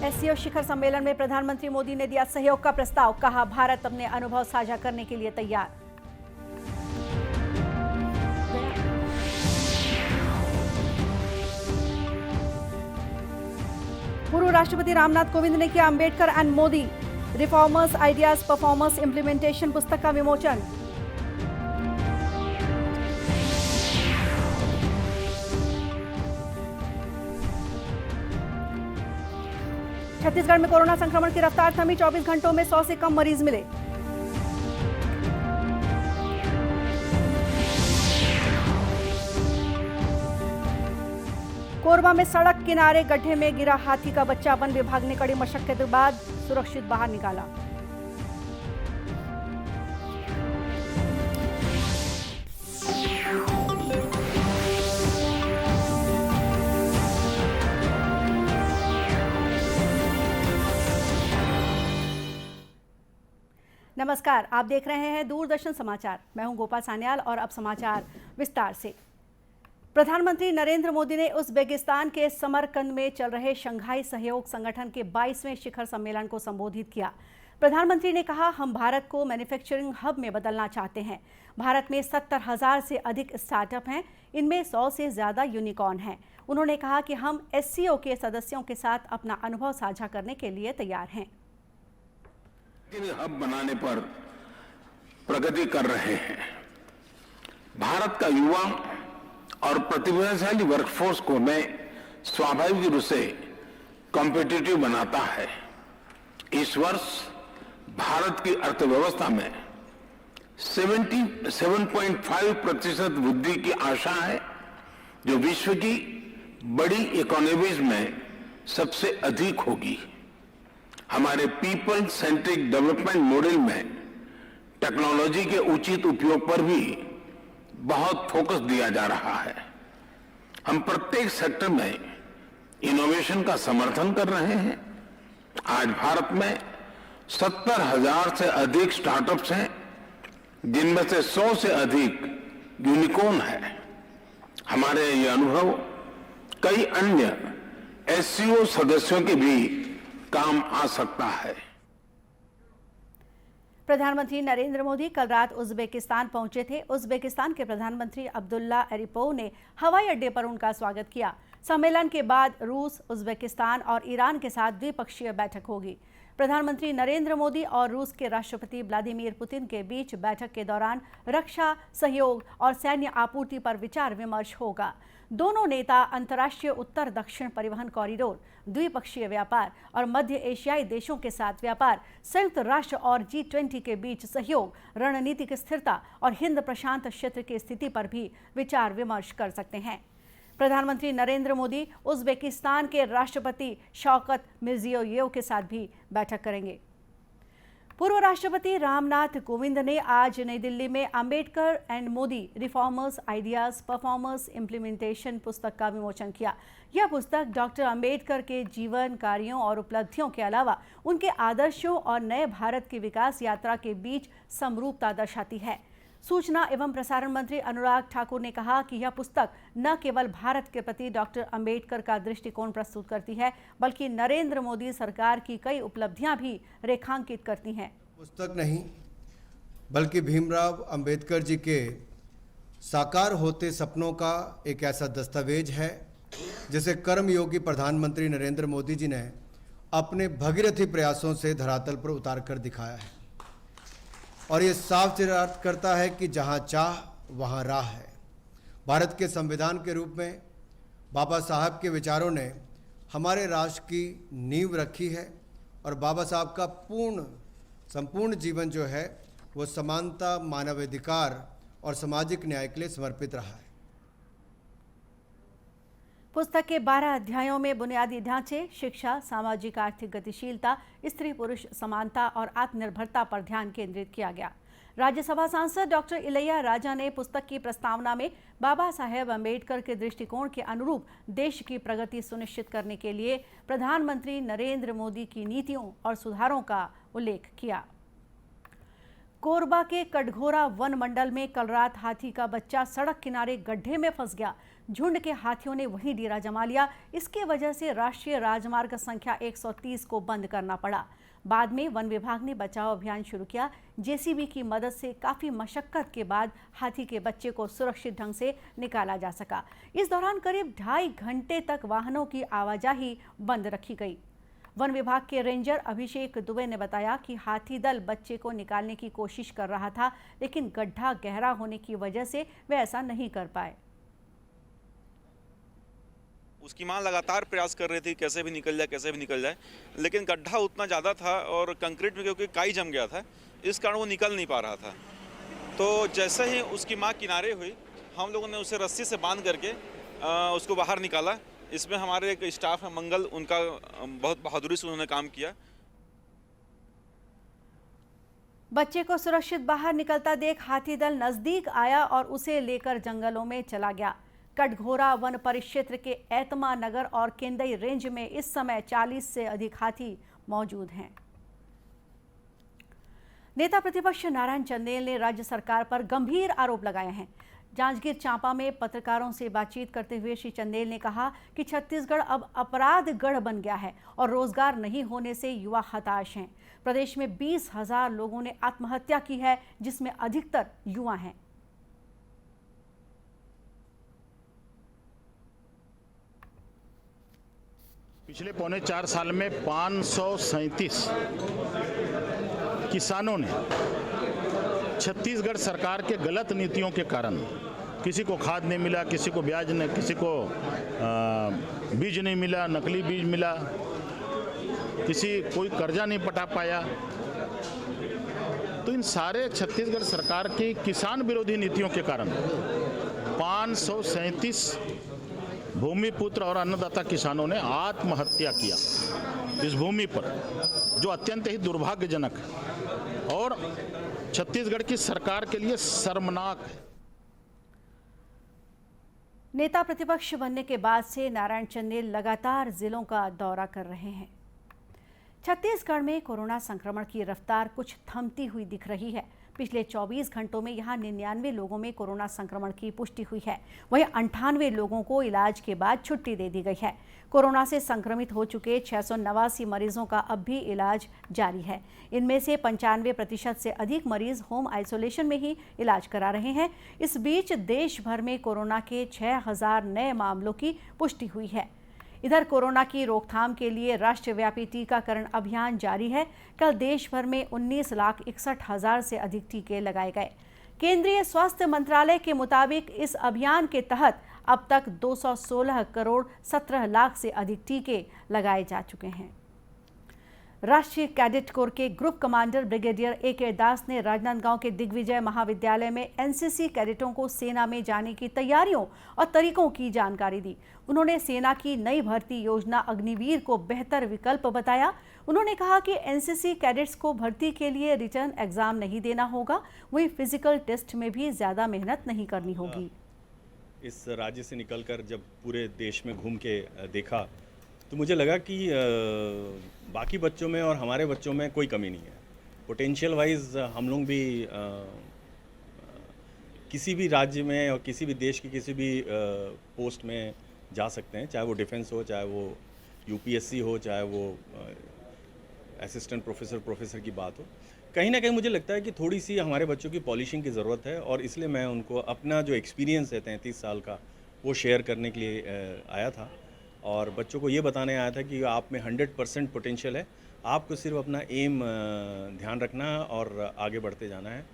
SCO शिखर सम्मेलन में प्रधानमंत्री मोदी ने दिया सहयोग का प्रस्ताव, कहा भारत अपने अनुभव साझा करने के लिए तैयार। पूर्व राष्ट्रपति रामनाथ कोविंद ने किया Ambedkar and Modi reformers ideas performers implementation पुस्तक का विमोचन। छत्तीसगढ़ में कोरोना संक्रमण की रफ्तार थमी, 24 घंटों में 100 से कम मरीज मिले। कोरबा में सड़क किनारे गड्ढे में गिरा हाथी का बच्चा, वन विभाग ने कड़ी मशक्कत के बाद सुरक्षित बाहर निकाला। नमस्कार, आप देख रहे हैं दूरदर्शन समाचार। मैं हूं गोपाल सान्याल और अब समाचार विस्तार से। प्रधानमंत्री नरेंद्र मोदी ने उज़्बेकिस्तान के समरकंद में चल रहे शंघाई सहयोग संगठन के 22वें शिखर सम्मेलन को संबोधित किया। प्रधानमंत्री ने कहा, हम भारत को मैन्युफैक्चरिंग हब में बदलना चाहते हैं। भारत में 70,000 से अधिक स्टार्टअप हैं, इनमें 100 से ज़्यादा यूनिकॉर्न हैं। उन्होंने कहा कि हम एससीओ के सदस्यों के साथ अपना अनुभव साझा करने के लिए तैयार हैं। हब बनाने पर प्रगति कर रहे हैं। भारत का युवा और प्रतिभाशाली वर्कफोर्स को मैं स्वाभाविक रूप से कॉम्पिटिटिव बनाता है। इस वर्ष भारत की अर्थव्यवस्था में 7.5% वृद्धि की आशा है, जो विश्व की बड़ी इकोनॉमीज में सबसे अधिक होगी। हमारे पीपल सेंट्रिक डेवलपमेंट मॉडल में टेक्नोलॉजी के उचित उपयोग पर भी बहुत फोकस दिया जा रहा है। हम प्रत्येक सेक्टर में इनोवेशन का समर्थन कर रहे हैं। आज भारत में 70,000 से अधिक स्टार्टअप्स हैं, जिनमें से 100 से अधिक यूनिकॉर्न है। हमारे ये अनुभव कई अन्य एससीओ सदस्यों के भी काम आ सकता है। प्रधानमंत्री नरेंद्र मोदी कल रात उज़्बेकिस्तान पहुंचे थे। उज़्बेकिस्तान के प्रधानमंत्री अब्दुल्ला एरिपोव ने हवाई अड्डे पर उनका स्वागत किया। सम्मेलन के बाद रूस, उज़्बेकिस्तान और ईरान के साथ द्विपक्षीय बैठक होगी। प्रधानमंत्री नरेंद्र मोदी और रूस के राष्ट्रपति व्लादिमीर पुतिन के बीच बैठक के दौरान रक्षा सहयोग और सैन्य आपूर्ति पर विचार विमर्श होगा। दोनों नेता अंतर्राष्ट्रीय उत्तर दक्षिण परिवहन कॉरिडोर, द्विपक्षीय व्यापार और मध्य एशियाई देशों के साथ व्यापार, संयुक्त राष्ट्र और G20 के बीच सहयोग, रणनीतिक स्थिरता और हिंद प्रशांत क्षेत्र की स्थिति पर भी विचार विमर्श कर सकते हैं। प्रधानमंत्री नरेंद्र मोदी उज़्बेकिस्तान के राष्ट्रपति शौकत मिर्जियोयेव के साथ भी बैठक करेंगे। पूर्व राष्ट्रपति रामनाथ कोविंद ने आज नई दिल्ली में Ambedkar and Modi reformers ideas performers implementation पुस्तक का विमोचन किया। यह पुस्तक डॉक्टर अंबेडकर के जीवन, कार्यों और उपलब्धियों के अलावा उनके आदर्शों और नए भारत की विकास यात्रा के बीच समरूपता दर्शाती है। सूचना एवं प्रसारण मंत्री अनुराग ठाकुर ने कहा कि यह पुस्तक न केवल भारत के प्रति डॉक्टर अंबेडकर का दृष्टिकोण प्रस्तुत करती है, बल्कि नरेंद्र मोदी सरकार की कई उपलब्धियां भी रेखांकित करती हैं। पुस्तक नहीं, बल्कि भीमराव अंबेडकर जी के साकार होते सपनों का एक ऐसा दस्तावेज है जिसे कर्मयोगी प्रधानमंत्री नरेंद्र मोदी जी ने अपने भगीरथी प्रयासों से धरातल पर उतार कर दिखाया है। और ये साफ चिराग करता है कि जहाँ चाह वहाँ राह है। भारत के संविधान के रूप में बाबा साहब के विचारों ने हमारे राष्ट्र की नींव रखी है और बाबा साहब का संपूर्ण जीवन जो है वो समानता, मानवाधिकार और सामाजिक न्याय के लिए समर्पित रहा है। पुस्तक के 12 अध्यायों में बुनियादी ढांचे, शिक्षा, सामाजिक आर्थिक गतिशीलता, स्त्री पुरुष समानता और आत्मनिर्भरता पर ध्यान केंद्रित किया गया। राज्यसभा सांसद डॉक्टर इलैया राजा ने पुस्तक की प्रस्तावना में बाबा साहेब अम्बेडकर के दृष्टिकोण के अनुरूप देश की प्रगति सुनिश्चित करने के लिए प्रधानमंत्री नरेंद्र मोदी की नीतियों और सुधारों का उल्लेख किया। कोरबा के कटघोरा वन मंडल में कल रात हाथी का बच्चा सड़क किनारे गड्ढे में फंस गया। झुंड के हाथियों ने वहीं डेरा जमा लिया। इसके वजह से राष्ट्रीय राजमार्ग संख्या 130 को बंद करना पड़ा। बाद में वन विभाग ने बचाव अभियान शुरू किया। जेसीबी की मदद से काफी मशक्कत के बाद हाथी के बच्चे को सुरक्षित ढंग से निकाला जा सका। इस दौरान करीब 2.5 घंटे तक वाहनों की आवाजाही बंद रखी गई। वन विभाग के रेंजर अभिषेक दुबे ने बताया कि हाथी दल बच्चे को निकालने की कोशिश कर रहा था, लेकिन गड्ढा गहरा होने की वजह से वे ऐसा नहीं कर पाए। उसकी मां लगातार प्रयास कर रही थी कैसे भी निकल जाए, लेकिन गड्ढा उतना ज़्यादा था और कंक्रीट में क्योंकि काई जम गया था, इस कारण वो निकल नहीं पा रहा था। तो जैसे ही उसकी मां किनारे हुई, हम लोगों ने उसे रस्सी से बांध करके उसको बाहर निकाला। इसमें हमारे एक स्टाफ है मंगल, उनका बहुत बहादुरी से उन्होंने काम किया। बच्चे को सुरक्षित बाहर निकलता देख हाथी दल नजदीक आया और उसे लेकर जंगलों में चला गया। कटघोरा वन परिक्षेत्र के ऐतमा नगर और केंदई रेंज में इस समय 40 से अधिक हाथी मौजूद हैं। नेता प्रतिपक्ष नारायण चंदेल ने राज्य सरकार पर गंभीर आरोप लगाए हैं। जांजगीर चांपा में पत्रकारों से बातचीत करते हुए श्री चंदेल ने कहा कि छत्तीसगढ़ अब अपराध गढ़ बन गया है और रोजगार नहीं होने से युवा हताश हैं। प्रदेश में 20,000 लोगों ने आत्महत्या की है, जिसमें अधिकतर युवा हैं। पिछले पौने 4 साल में 537 किसानों ने छत्तीसगढ़ सरकार के गलत नीतियों के कारण, किसी को खाद नहीं मिला, किसी को ब्याज नहीं, किसी को बीज नहीं मिला, नकली बीज मिला, कोई कर्जा नहीं पटा पाया। तो इन सारे छत्तीसगढ़ सरकार की किसान विरोधी नीतियों के कारण 537 भूमिपुत्र और अन्नदाता किसानों ने आत्महत्या किया इस भूमि पर, जो अत्यंत ही दुर्भाग्यजनक है और छत्तीसगढ़ की सरकार के लिए शर्मनाक है। नेता प्रतिपक्ष बनने के बाद से नारायण चंदेल लगातार जिलों का दौरा कर रहे हैं। छत्तीसगढ़ में कोरोना संक्रमण की रफ्तार कुछ थमती हुई दिख रही है। पिछले 24 घंटों में यहां 99 लोगों में कोरोना संक्रमण की पुष्टि हुई है। वहीं 98 लोगों को इलाज के बाद छुट्टी दे दी गई है। कोरोना से संक्रमित हो चुके 689 मरीजों का अब भी इलाज जारी है। इनमें से 95% से अधिक मरीज होम आइसोलेशन में ही इलाज करा रहे हैं। इस बीच देश भर में कोरोना के 6000 नए मामलों की पुष्टि हुई है। इधर कोरोना की रोकथाम के लिए राष्ट्रव्यापी टीकाकरण अभियान जारी है। कल देश भर में 19,61,000 से अधिक टीके लगाए गए। केंद्रीय स्वास्थ्य मंत्रालय के मुताबिक इस अभियान के तहत अब तक 216 करोड़ 17 लाख से अधिक टीके लगाए जा चुके हैं। राष्ट्रीय कैडेट कोर के ग्रुप कमांडर ब्रिगेडियर A.K. दास ने राजनांदगांव के दिग्विजय महाविद्यालय में एनसीसी कैडेटों को सेना में जाने की तैयारियों और तरीकों की जानकारी दी। उन्होंने सेना की नई भर्ती योजना अग्निवीर को बेहतर विकल्प बताया। उन्होंने कहा कि एनसीसी कैडेट्स को भर्ती के लिए रिटर्न एग्जाम नहीं देना होगा, वहीं फिजिकल टेस्ट में भी ज़्यादा मेहनत नहीं करनी होगी। इस राज्य से निकलकर जब पूरे देश में घूम के देखा तो मुझे लगा कि बाकी बच्चों में और हमारे बच्चों में कोई कमी नहीं है। पोटेंशियल वाइज हम लोग भी किसी भी राज्य में और किसी भी देश की किसी भी पोस्ट में जा सकते हैं, चाहे वो डिफेंस हो, चाहे वो यूपीएससी हो, चाहे वो असिस्टेंट प्रोफेसर की बात हो। कहीं ना कहीं मुझे लगता है कि थोड़ी सी हमारे बच्चों की पॉलिशिंग की ज़रूरत है और इसलिए मैं उनको अपना जो एक्सपीरियंस है 33 साल का वो शेयर करने के लिए आया था और बच्चों को ये बताने आया था कि आप में 100% पोटेंशियल है, आपको सिर्फ अपना एम ध्यान रखना और आगे बढ़ते जाना है।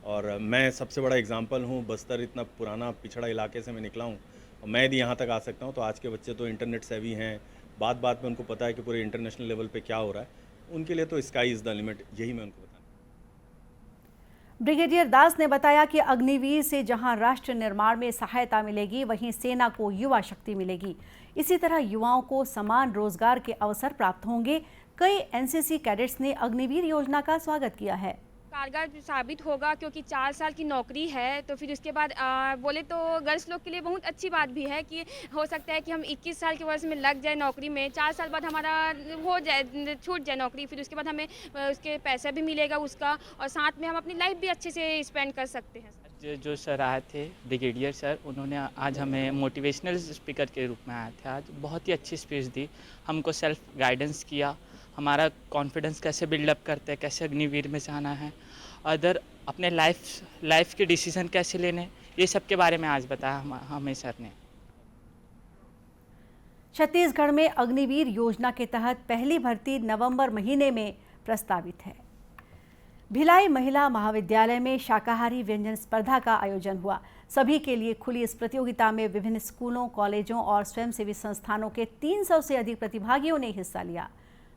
और मैं सबसे बड़ा एग्जांपल हूँ, बस्तर इतना पुराना पिछड़ा इलाके से मैं निकला हूँ और मैं यदि यहाँ तक आ सकता हूँ तो आज के बच्चे तो इंटरनेट सेवी हैं, बात में उनको पता है कि पूरे इंटरनेशनल लेवल पे क्या हो रहा है, उनके लिए तो स्काई इज़ द लिमिट, यही मैं उनको बताऊँ। ब्रिगेडियर दास ने बताया कि अग्निवीर से जहां राष्ट्र निर्माण में सहायता मिलेगी, वहीं सेना को युवा शक्ति मिलेगी। इसी तरह युवाओं को समान रोजगार के अवसर प्राप्त होंगे। कई एनसीसी कैडेट्स ने अग्निवीर योजना का स्वागत किया है। कारगर साबित होगा क्योंकि 4 साल की नौकरी है, तो फिर उसके बाद बोले तो गर्ल्स लोग के लिए बहुत अच्छी बात भी है कि हो सकता है कि हम 21 साल के वर्ष में लग जाए नौकरी में, 4 साल बाद हमारा हो जाए, छूट जाए नौकरी, फिर उसके बाद हमें उसके पैसा भी मिलेगा उसका और साथ में हम अपनी लाइफ भी अच्छे से स्पेंड कर सकते हैं। जो सर आए थे ब्रिगेडियर सर, उन्होंने आज हमें मोटिवेशनल स्पीकर के रूप में आए थे। आज बहुत ही अच्छी स्पीच दी, हमको सेल्फ गाइडेंस किया, हमारा कॉन्फिडेंस कैसे बिल्डअप करते हैं, कैसे अग्निवीर में जाना है, अदर अपने लाइफ के डिसीजन कैसे लेने, ये सब के बारे में आज बताया हमें सर ने। छत्तीसगढ़ में अग्निवीर योजना के तहत पहली भर्ती नवंबर महीने में प्रस्तावित है। भिलाई महिला महाविद्यालय में शाकाहारी व्यंजन स्पर्धा का आयोजन हुआ। सभी के लिए खुली इस प्रतियोगिता में विभिन्न स्कूलों, कॉलेजों और स्वयंसेवी संस्थानों के 300 से अधिक प्रतिभागियों ने हिस्सा लिया।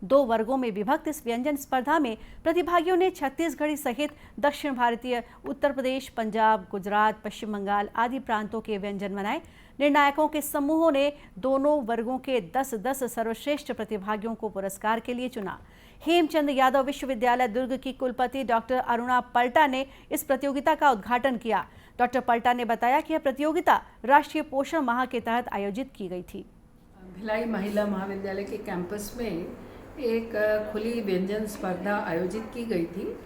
2 वर्गों में विभक्त इस व्यंजन स्पर्धा में प्रतिभागियों ने छत्तीसगढ़ी सहित दक्षिण भारतीय, उत्तर प्रदेश, पंजाब, गुजरात, पश्चिम बंगाल आदि प्रांतों के व्यंजन बनाए। निर्णायकों के समूहों ने दोनों वर्गों के 10-10 सर्वश्रेष्ठ प्रतिभागियों को पुरस्कार के लिए चुना। हेमचंद यादव विश्वविद्यालय दुर्ग की कुलपति डॉक्टर अरुणा पल्टा ने इस प्रतियोगिता का उद्घाटन किया। डॉक्टर पल्टा ने बताया कि यह प्रतियोगिता राष्ट्रीय पोषण माह के तहत आयोजित की गई थी। भिलाई महिला महाविद्यालय के कैंपस में एक खुली व्यंजन स्पर्धा आयोजित की गई थी।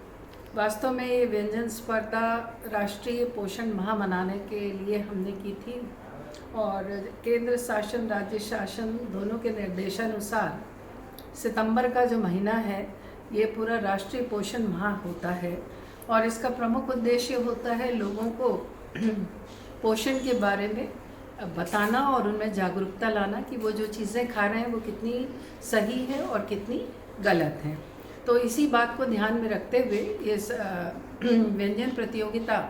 वास्तव में ये व्यंजन स्पर्धा राष्ट्रीय पोषण माह मनाने के लिए हमने की थी और केंद्र शासन, राज्य शासन दोनों के निर्देशानुसार सितंबर का जो महीना है ये पूरा राष्ट्रीय पोषण माह होता है और इसका प्रमुख उद्देश्य होता है लोगों को पोषण के बारे में बताना और उनमें जागरूकता लाना कि वो जो चीज़ें खा रहे हैं वो कितनी सही है और कितनी गलत हैं। तो इसी बात को ध्यान में रखते हुए इस व्यंजन प्रतियोगिता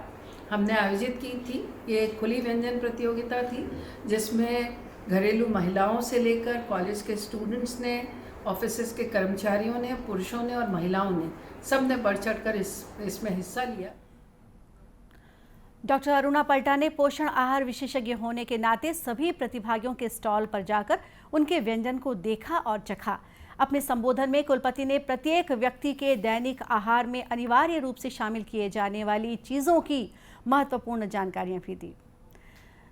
हमने आयोजित की थी। ये एक खुली व्यंजन प्रतियोगिता थी जिसमें घरेलू महिलाओं से लेकर कॉलेज के स्टूडेंट्स ने, ऑफिसेज के कर्मचारियों ने, पुरुषों ने और महिलाओं ने सबने बढ़ चढ़कर इसमें हिस्सा लिया। डॉक्टर अरुणा पल्टा ने पोषण आहार विशेषज्ञ होने के नाते सभी प्रतिभागियों के स्टॉल पर जाकर उनके व्यंजन को देखा और चखा। अपने संबोधन में कुलपति ने प्रत्येक व्यक्ति के दैनिक आहार में अनिवार्य रूप से शामिल किए जाने वाली चीज़ों की महत्वपूर्ण जानकारियां भी दी।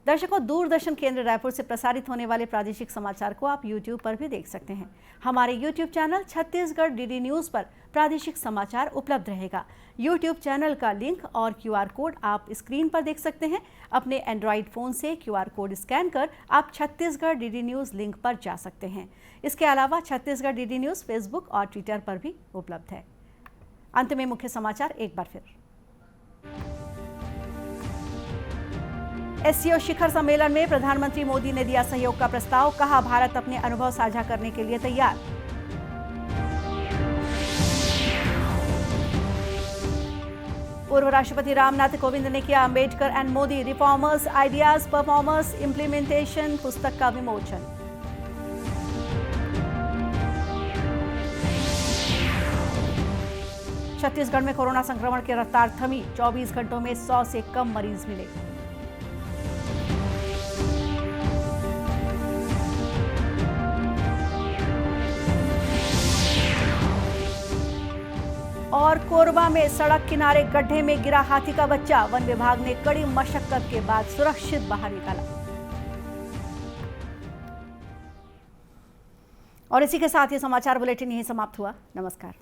दर्शकों, दूरदर्शन केंद्र रायपुर से प्रसारित होने वाले प्रादेशिक समाचार को आप YouTube पर भी देख सकते हैं। हमारे YouTube channel Chhattisgarh DD news पर प्रादेशिक समाचार उपलब्ध रहेगा। YouTube चैनल का लिंक और QR कोड आप स्क्रीन पर देख सकते हैं। अपने एंड्रॉइड फ़ोन से QR कोड स्कैन कर आप छत्तीसगढ़ DD न्यूज़ लिंक पर जा सकते हैं। इसके अलावा छत्तीसगढ़ DD न्यूज़ फेसबुक और ट्विटर पर भी उपलब्ध है। अंत में मुख्य समाचार एक बार फिर। SCO शिखर सम्मेलन में प्रधानमंत्री मोदी ने दिया सहयोग का प्रस्ताव, कहा भारत अपने अनुभव साझा करने के लिए तैयार। पूर्व राष्ट्रपति रामनाथ कोविंद ने किया Ambedkar and Modi reformers ideas performers implementation पुस्तक का विमोचन। छत्तीसगढ़ में कोरोना संक्रमण की रफ्तार थमी, 24 घंटों में 100 से कम मरीज मिले। और कोरबा में सड़क किनारे गड्ढे में गिरा हाथी का बच्चा, वन विभाग ने कड़ी मशक्कत के बाद सुरक्षित बाहर निकाला। और इसी के साथ ये समाचार बुलेटिन यहीं समाप्त हुआ। नमस्कार।